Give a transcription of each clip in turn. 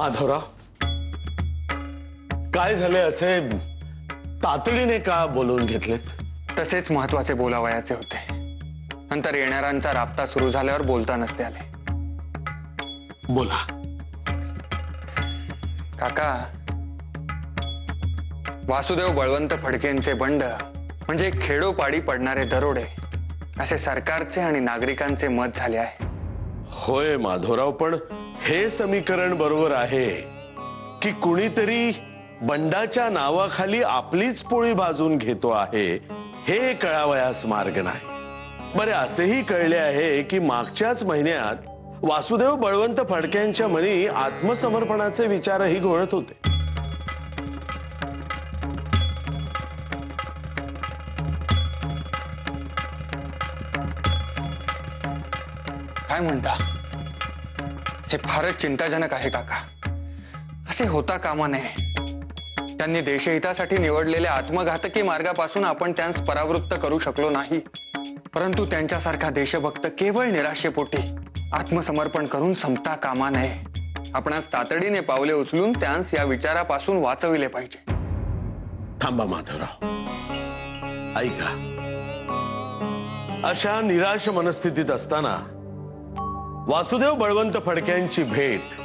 माधवराव, काय झाले असे तातडीने का बोलवून घेतलेत? तसेच महत्वाचे बोलावयाचे होते. नंतर येणाऱ्यांचा राबता सुरू झाल्यावर बोलता नसते आले. बोला. काका, वासुदेव बळवंत फडकेंचे बंड म्हणजे खेडोपाडी पडणारे दरोडे असे सरकारचे आणि नागरिकांचे मत झाले आहे. होय माधवराव, पण हे समीकरण बरोबर आहे की कुणीतरी बंडाच्या नावाखाली आपलीच पोळी भाजून घेतो आहे हे कळावयास मार्ग नाही. बरे, असेही कळले आहे की मागच्याच महिन्यात वासुदेव बळवंत फडक्यांच्या मनी आत्मसमर्पणाचे विचारही घोळत होते. काय म्हणता? हे फारच चिंताजनक आहे काका. असे होता कामा नये. त्यांनी देशहितासाठी निवडलेल्या आत्मघातकी मार्गापासून आपण त्यांस परावृत्त करू शकलो नाही, परंतु त्यांच्यासारखा देशभक्त केवळ निराशेपोटी आत्मसमर्पण करून संपता कामा नये. आपणास तातडीने पावले उचलून त्यांस या विचारापासून वाचविले पाहिजे. थांबा माधवराव, ऐका. अशा निराश मनस्थितीत असताना वासुदेव बळवंत फडक्यांची भेट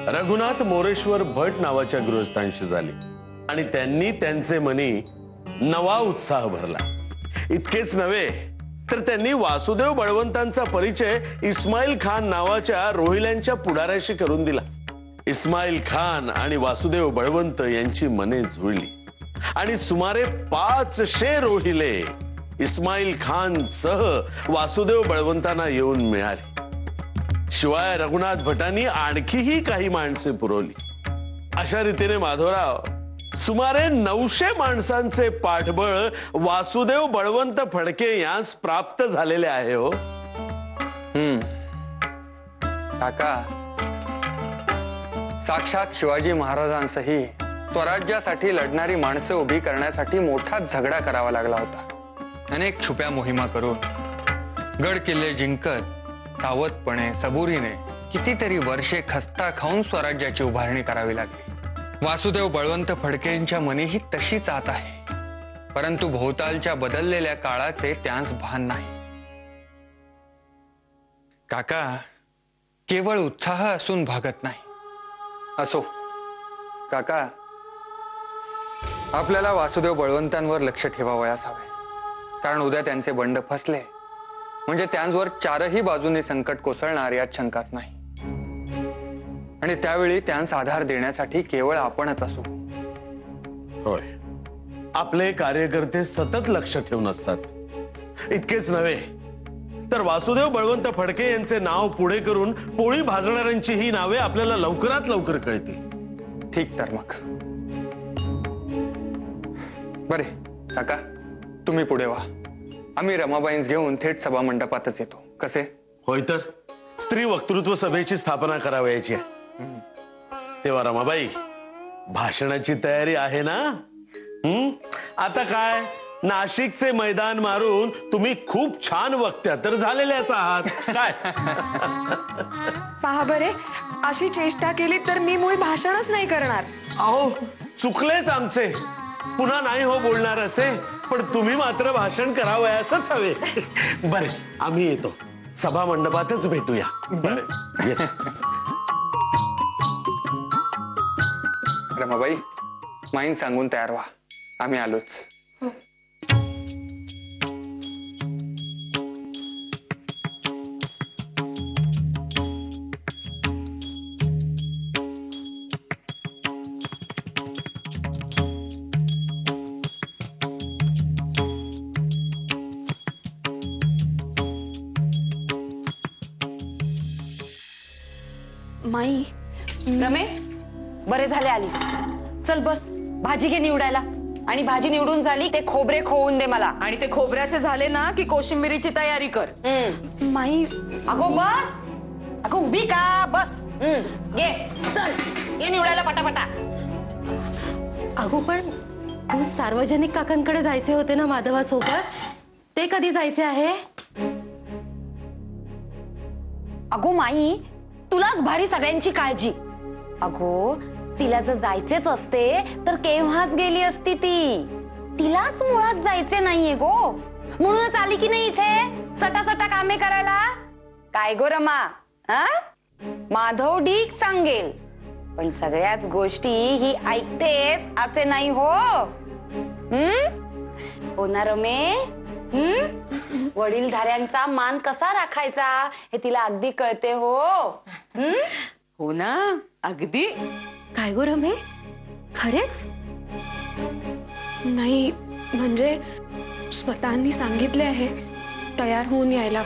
रघुनाथ मोरेश्वर भट नावाच्या गृहस्थांशी झाली आणि त्यांनी त्यांचे मनी नवा उत्साह भरला. इतकेच नव्हे तर त्यांनी वासुदेव बळवंतांचा परिचय इस्माईल खान नावाच्या रोहिल्यांच्या पुढाऱ्याशी करून दिला. इस्माईल खान आणि वासुदेव बळवंत यांची मने जुळली आणि सुमारे 500 रोहिले इस्माईल खान सह वासुदेव बळवंतांना येऊन मिळाले. शिवाय रघुनाथ भटांनी आणखीही काही माणसे पुरवली. अशा रीतीने माधवराव, सुमारे 900 माणसांचे पाठबळ वासुदेव बळवंत फडके यांस प्राप्त झालेले आहे. हो काका, साक्षात शिवाजी महाराजांसही स्वराज्यासाठी लढणारी माणसे उभी करण्यासाठी मोठाच झगडा करावा लागला होता. अनेक छुप्या मोहिमा करून गड किल्ले जिंकत सावधपणे सबुरीने कितीतरी वर्षे खस्ता खाऊन स्वराज्याची उभारणी करावी लागली. वासुदेव बळवंत फडकेंच्या मनीही तशीच आत आहे, परंतु भोवतालच्या बदललेल्या काळाचे त्यांस भान नाही. काका, केवळ उत्साह असून भागत नाही. असो काका, आपल्याला वासुदेव बळवंतांवर लक्ष ठेवावयास हवे. कारण उद्या त्यांचे बंड फसले म्हणजे त्यांच्यावर चारही बाजूने संकट कोसळणार यात शंकाच नाही. आणि त्यावेळी त्यांस आधार देण्यासाठी केवळ आपणच असू. होय, आपले कार्यकर्ते सतत लक्ष ठेवून असतात. इतकेच नव्हे तर वासुदेव बळवंत फडके यांचे नाव पुढे करून पोळी भाजणाऱ्यांची ही नावे आपल्याला लवकरात लवकर कळतील. ठीक, तर मग बरे काका, तुम्ही पुढे व्हा. आम्ही रमाबाईंस घेऊन थेट सभा मंडपातच येतो. कसे? होय, तर स्त्री वक्तृत्व सभेची स्थापना करावयाची आहे. तेव्हा रमाबाई, भाषणाची तयारी आहे ना? आता काय, नाशिकचे मैदान मारून तुम्ही खूप छान वक्त्या तर झालेल्याच आहात. काय पहा बरे, अशी चेष्टा केली तर मी मुळी भाषणच नाही करणार. अहो, चुकलेच आमचे. पुन्हा नाही हो बोलणार असे, पण तुम्ही मात्र भाषण करावयासच हवे. बरे, आम्ही येतो. सभा मंडपातच भेटूया. येस. रमाबाई, माईन सांगून तयार व्हा. आम्ही आलोच. माई, रमे, बरे झाले आली. चल बस, भाजी घे निवडायला. आणि भाजी निवडून झाली ते खोबरे खोवून दे मला. आणि ते खोबऱ्याचे झाले ना की कोशिंबिरीची तयारी कर. माई, अगो बस, अगो उभी का बस. घे, चल ये निवडायला पटापटा. अगो पण तू सार्वजनिक काकांकडे जायचे होते ना माधवासोबत, ते कधी जायचे आहे? अगो माई, तुलाच भारी सगळ्यांची काळजी. अगो तिला जर जायचेच असते तर केव्हाच गेली असती ती. तिलाच मुळात जायचे नाहीये गो, म्हणूनच आली की नाही इथे चटाचटा कामे करायला. काय गो रमा, हा? माधव ढीक सांगेल पण सगळ्याच गोष्टी ही ऐकतेच असे नाही हो. हो ना रमे? वडीलधाऱ्यांचा मान कसा राखायचा हे तिला अगदी कळते हो. हो ना, अगदी. काय गो रमे, खरेच? नाही म्हणजे स्वतःनी सांगितले आहे तयार होऊन यायला,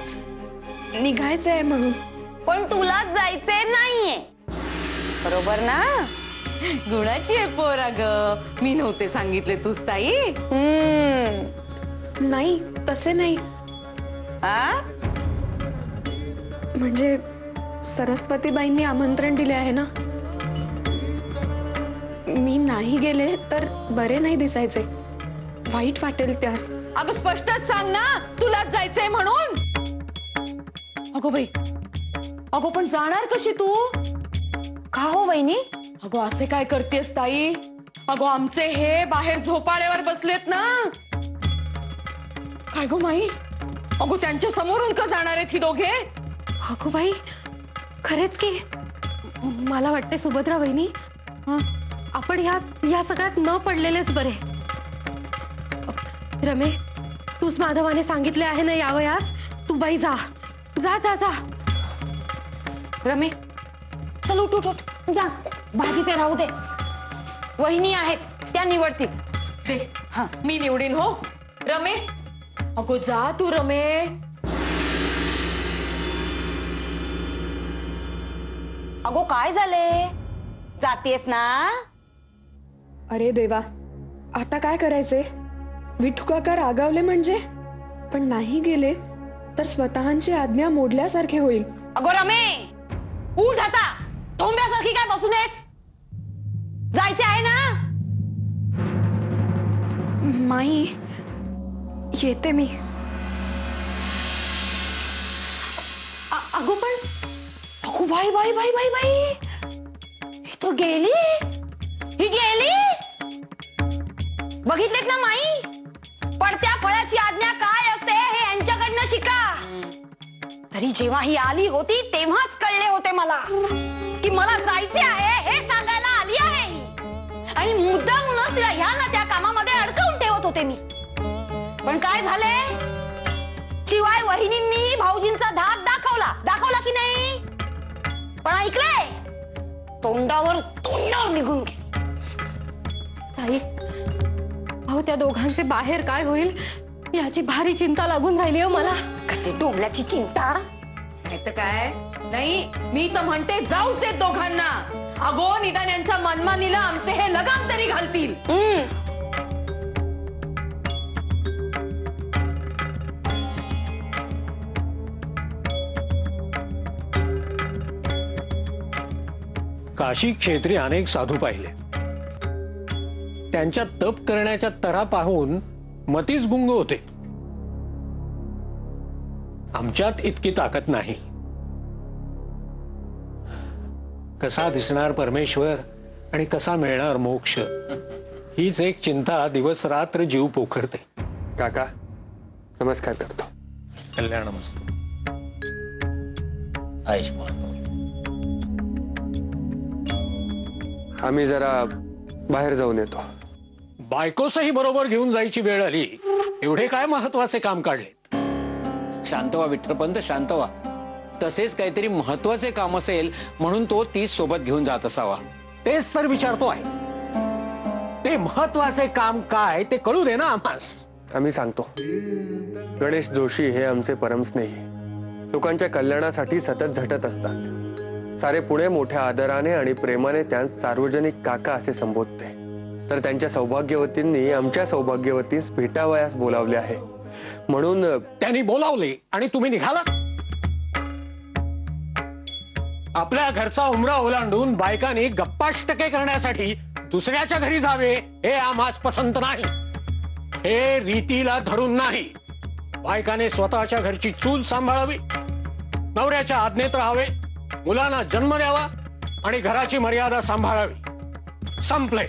निघायचंय म्हणून. पण तुलाच जायचे नाहीये, बरोबर ना? गुणाची आहे पोरा ग. मी नव्हते सांगितले तूच ताई. नाही तसे नाही, हा? म्हणजे सरस्वतीबाईंनी आमंत्रण दिले आहे ना. मी नाही गेले तर बरे नाही दिसायचे, वाईट वाटेल त्यास. अगं स्पष्टच सांग ना, तुलाच जायचंय म्हणून. अगो बाई, अगो पण जाणार कशी तू? का हो वहिनी? अगो असे काय करतेस ताई? अगो आमचे हे बाहेर झोपाळ्यावर बसलेत ना. काय गो माई, अगो त्यांच्या समोरून का जाणार आहेत ही दोघे? अगो बाई, खरेच की मला वाटते सुभद्रा वहिनी, आपण या सगळ्यात न पडलेलेच बरे. रमे, तूच माधवाने सांगितले आहे ना यावयास, तू बाई जा जा जा जा. रमे चल उठ उठ उठ, जा. भाजी ते राहू दे, वहिनी आहेत त्या निवडतील. दे, मी निवडीन हो. रमे, अगो जा तू रमे. अगो काय झाले, जातीयस ना? अरे देवा, आता काय करायचे? विठू काका रागावले म्हणजे? पण नाही गेले तर स्वतःची आज्ञा मोडल्यासारखे होईल. अगो रमे, उठ आता. थोंब्यासारखी काय बसून येत? जायचे आहे ना? माई, येते मी. अगो पण, अगो बाई बाई बाई बाई बाई, ही तर गेली. ही गेली. बघितलेत ना माई, पडत्या फळाची आज्ञा काय असते हे यांच्याकडनं शिका. तरी जेव्हा ही आली होती तेव्हाच कळले होते मला की मला जायचे आहे हे सांगायला आली आहे ही. आणि मुद्दामूनच तिला ह्या ना त्या कामामध्ये अडकवून ठेवत होते मी. पण काय झाले, शिवाय वहिनींनी भाऊजींचा धाक दाखवला की नाही? पण ऐकले, तोंडावर निघून गेले. ताई, अहो त्या दोघांचे बाहेर काय होईल याची भारी चिंता लागून राहिली हो मला. कसे डोंबल्याची चिंता. नाही तर काय. नाही, मी तर म्हणते जाऊच देत दोघांना. अगो निदान यांच्या मनमानीला आमचे हे लगाम तरी घालतील. काशी क्षेत्री अनेक साधू पाहिले. त्यांच्या तप करण्याच्या तरा पाहून मतीच गुंग होते. आमच्यात इतकी ताकद नाही. कसा दिसणार परमेश्वर आणि कसा मिळणार मोक्ष, हीच एक चिंता दिवस रात्र जीव पोखरते. काका, नमस्कार करतो. कल्याण. आयुष्मान. आम्ही जरा बाहेर जाऊन येतो. बायकोसही बरोबर घेऊन जायची वेळ आली. एवढे काय महत्वाचे काम काढले? शांत व्हा विठ्ठलपंत, शांत व्हा. तसेच काहीतरी महत्वाचे काम असेल म्हणून तो तीच सोबत घेऊन जात असावा. तेच तर विचारतो आहे. ते महत्वाचे काम काय ते कळू दे ना आम्हास. आम्ही सांगतो. गणेश जोशी हे आमचे परमस्नेही, लोकांच्या कल्याणासाठी सतत झटत असतात. सारे पुणे मोठ्या आदराने आणि प्रेमाने त्यांस सार्वजनिक काका असे संबोधते. तर त्यांच्या सौभाग्यवतींनी आमच्या सौभाग्यवतीस भेटावयास बोलावले आहे, म्हणून त्यांनी बोलावले आणि तुम्ही निघाला. आपल्या घरचा उमरा ओलांडून बायकांनी गप्पाष्टके करण्यासाठी दुसऱ्याच्या घरी जावे हे आम्हास पसंत नाही. हे रीतीला धरून नाही. बायकाने स्वतःच्या घरची चूल सांभाळावी, नवऱ्याच्या आज्ञेत राहावे, मुलांना जन्म द्यावा, आणि घराची मर्यादा सांभाळावी. संपले.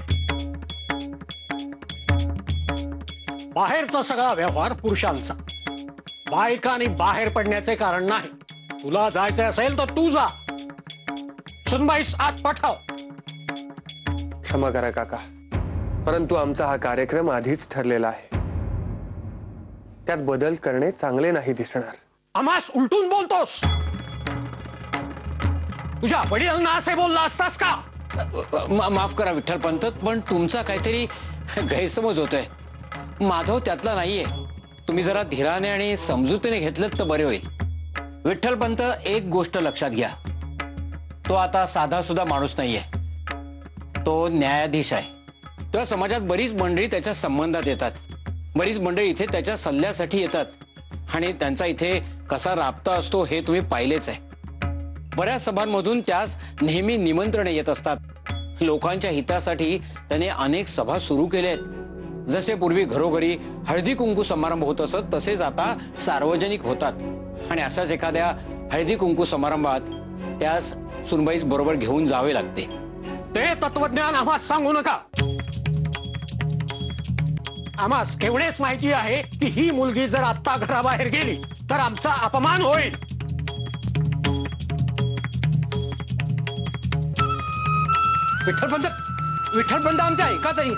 बाहेरचा सगळा व्यवहार पुरुषांचा. बायकांनी बाहेर पडण्याचे कारण नाही. तुला जायचं असेल तर तू जा. सुनबाईस आत पाठव. क्षमा करा काका, परंतु आमचा हा कार्यक्रम आधीच ठरलेला आहे. त्यात बदल करणे चांगले नाही दिसणार. आम्हास उलटून बोलतोस. तुझ्या वडिलांना असे बोलला असतास का? माफ करा विठ्ठलपंत, पण तुमचा काहीतरी गैरसमज होतोय. माधव त्यातला नाहीये. तुम्ही जरा धीराने आणि समजुतीने घेतलं तर बरे होईल. विठ्ठलपंत, एक गोष्ट लक्षात घ्या. तो आता साधा सुद्धा माणूस नाहीये. तो न्यायाधीश आहे. तेव्हा समाजात बरीच मंडळी त्याच्या संबंधात येतात. बरीच मंडळी इथे त्याच्या सल्ल्यासाठी येतात आणि त्यांचा इथे कसा राबता असतो हे तुम्ही पाहिलेच आहे. बऱ्याच सभांमधून त्यास नेहमी निमंत्रणे येत असतात. लोकांच्या हितासाठी त्याने अनेक सभा सुरू केल्या आहेत. जसे पूर्वी घरोघरी हळदी कुंकू समारंभ होत असत, तसेच आता सार्वजनिक होतात. आणि अशाच एखाद्या हळदी कुंकू समारंभात त्यास सुनबाईस बरोबर घेऊन जावे लागते. ते तत्वज्ञान आम्हास सांगू नका. आम्हास एवढेच माहिती आहे की ही मुलगी जर आत्ता घराबाहेर गेली तर आमचा अपमान होईल. विठ्ठलपंत, विठ्ठलपंत आमचा ऐका तरी.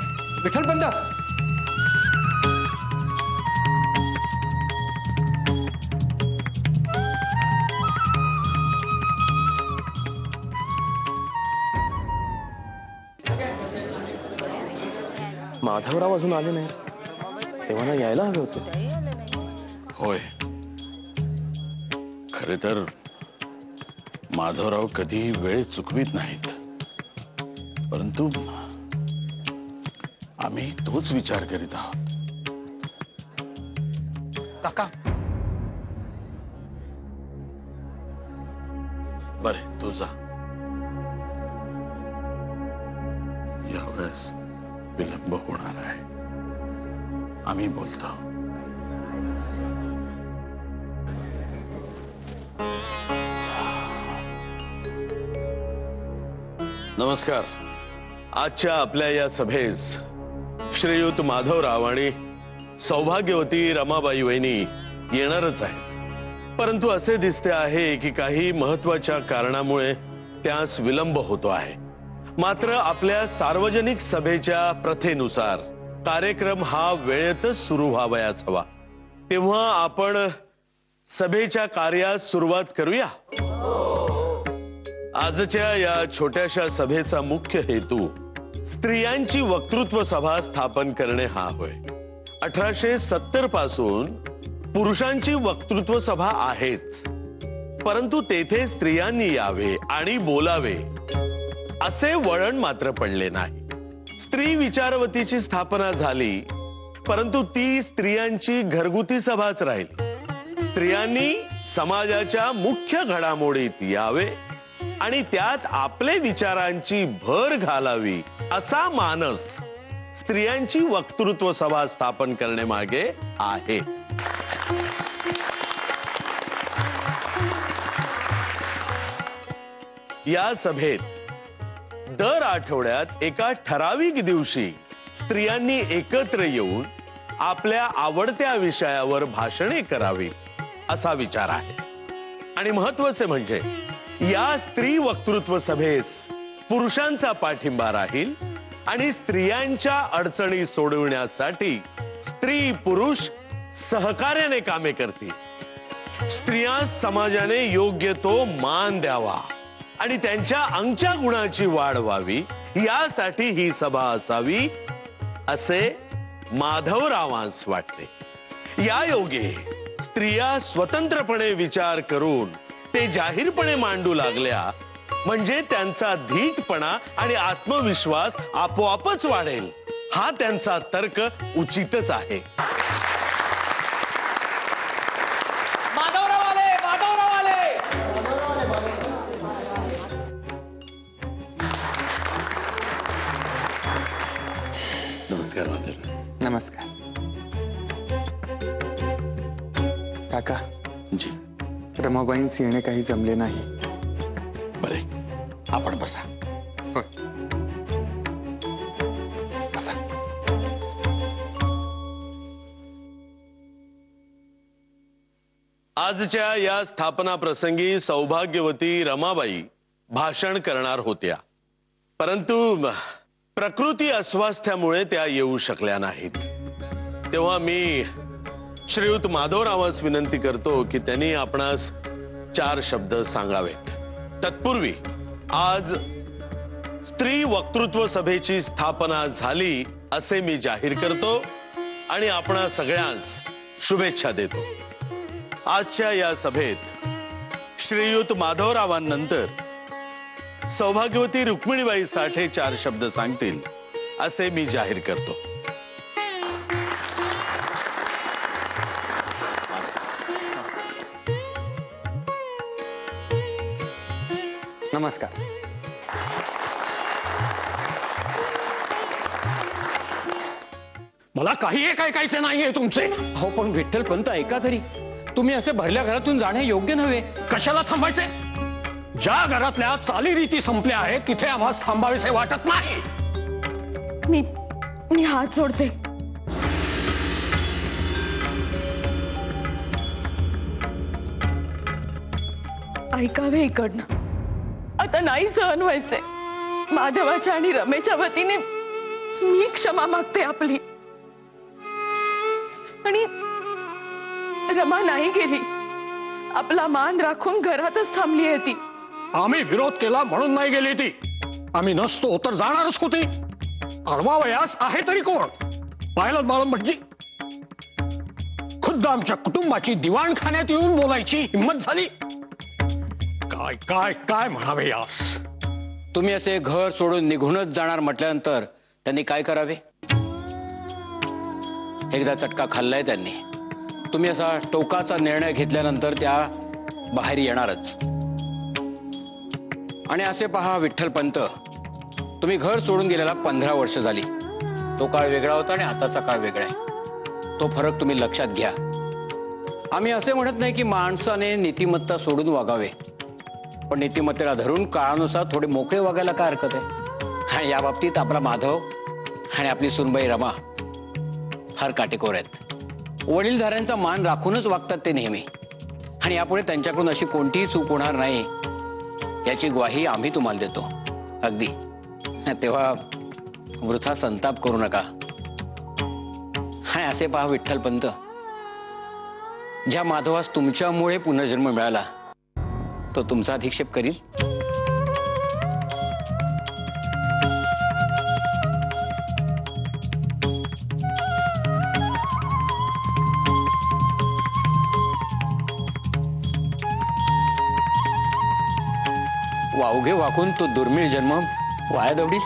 विठ्ठलपंत, माधवराव अजून आले नाही. तेव्हा ना यायला हवे होते. होय, खरे तर माधवराव कधी वेळ चुकवीत नाहीत. परंतु आम्ही तोच विचार करीत आहोत. काका, बरे, तू जा. यावेळेस विलंब होणार आहे. आम्ही बोलतो. नमस्कार. आजच्या आपल्या या सभेस श्रीयुत माधवराव आणि सौभाग्यवती रमाबाई वहिनी येणारच आहे. परंतु असे दिसते आहे की काही महत्वाच्या कारणामुळे त्यास विलंब होतो आहे. मात्र आपल्या सार्वजनिक सभेच्या प्रथेनुसार कार्यक्रम हा वेळेतच सुरू व्हावयाच हवा. तेव्हा आपण सभेच्या कार्यास सुरुवात करूया. आजच्या या छोट्याशा सभेचा मुख्य हेतू स्त्रियांची वक्तृत्व सभा स्थापन करणे हा होय. 1870 पासून पुरुषांची वक्तृत्व सभा आहेच, परंतु तेथे स्त्रियांनी यावे आणि बोलावे असे वळण मात्र पडले नाही. स्त्री विचारवतीची स्थापना झाली, परंतु ती स्त्रियांची घरगुती सभाच राहिली. स्त्रियांनी समाजाच्या मुख्य घडामोडीत यावे आणि त्यात आपले विचारांची भर घालावी असा मानस स्त्रियांची वक्तृत्व सभा स्थापन करण्यामागे आहे. या सभेत दर आठवड्यात एका ठराविक दिवशी स्त्रियांनी एकत्र येऊन आपल्या आवडत्या विषयावर भाषणे करावी असा विचार आहे. आणि महत्वाचे म्हणजे या स्त्री वक्तृत्व सभेस पुरुषांचा पाठिंबा राहील आणि स्त्रियांच्या अडचणी सोडवण्यासाठी स्त्री पुरुष सहकार्याने कामे करतील. स्त्रिया समाजाने योग्य तो मान द्यावा आणि त्यांच्या अंगच्या गुणाची वाढ व्हावी यासाठी ही सभा असावी असे माधवरावांस वाटते. या योगे स्त्रिया स्वतंत्रपणे विचार करून ते जाहीरपणे मांडू लागल्या म्हणजे त्यांचा धीटपणा आणि आत्मविश्वास आपोआपच वाढेल. हा त्यांचा तर्क उचितच आहे. नमस्कार माधव. नमस्कार काका. जी. रमाबाईंस येणे काही जमले नाही. बरे, आपण बसा. होय. बसा. आजच्या या स्थापना प्रसंगी सौभाग्यवती रमाबाई भाषण करणार होत्या, परंतु प्रकृती अस्वास्थ्यामुळे त्या येऊ शकल्या नाहीत. तेव्हा मी श्रीयुत माधवरावास विनंती करतो की त्यांनी आपणास 4 शब्द सांगावेत. तत्पूर्वी आज स्त्री वक्तृत्व सभेची स्थापना झाली असे मी जाहीर करतो आणि आपणा सगळ्यांस शुभेच्छा देतो. आजच्या या सभेत श्रीयुत माधवरावांनंतर सौभाग्यवती रुक्मिणीबाई साठे 4 शब्द सांगतील असे मी जाहीर करतो. नमस्कार. मला काही एक ऐकायचे नाहीये तुमचे. हो पण विठ्ठल पंत ऐका तरी, तुम्ही असे भरल्या घरातून जाणे योग्य नव्हे. कशाला थांबायचे? ज्या घरातल्या चालीरीती संपल्या आहेत तिथे आम्हाला थांबावेसे वाटत नाही. मी हात जोडते. ऐकावे इकडनं. आता नाही सहन व्हायचंय. माधवाच्या आणि रमेच्या वतीने मी क्षमा मागते आपली. आणि रमा नाही गेली, आपला मान राखून घरातच थांबली आहे ती. आम्ही विरोध केला म्हणून नाही गेली ती. आम्ही नसतो तर जाणारच होती. अडवावयास आहे तरी कोण? पाहिलं बाळं म्हणजे खुद्द आमच्या कुटुंबाची दिवाणखान्यात येऊन बोलायची हिंमत झाली. काय काय काय म्हणावे यास? तुम्ही असे घर सोडून निघूनच जाणार म्हटल्यानंतर त्यांनी काय करावे? एकदा चटका खाल्लाय त्यांनी. तुम्ही असा टोकाचा निर्णय घेतल्यानंतर त्या बाहेर येणारच. आणि असे पहा विठ्ठल पंत, तुम्ही घर सोडून गेलेला 15 वर्ष झाली. तो काळ वेगळा होता आणि आताचा काळ वेगळा आहे. तो फरक तुम्ही लक्षात घ्या. आम्ही असे म्हणत नाही की माणसाने नीतिमत्ता सोडून वागावे, पण नीतिमत्तेला धरून काळानुसार थोडे मोकळे वागायला काय हरकत आहे? आणि या बाबतीत आपला माधव आणि आपली सुनबाई रमा फार काटेकोर आहेत. वडीलधाऱ्यांचा मान राखूनच वागतात ते नेहमी. आणि यापुढे त्यांच्याकडून अशी कोणतीही चूक होणार नाही याची ग्वाही आम्ही तुम्हाला देतो. अगदी. तेव्हा वृथा संताप करू नका. आणि असे पहा विठ्ठल पंत, ज्या माधवास तुमच्यामुळे पुनर्जन्म मिळाला तो तुमचा अधिक्षेप करील? वावघे वाकून तो दुर्मिळ जन्म वाया दवडील?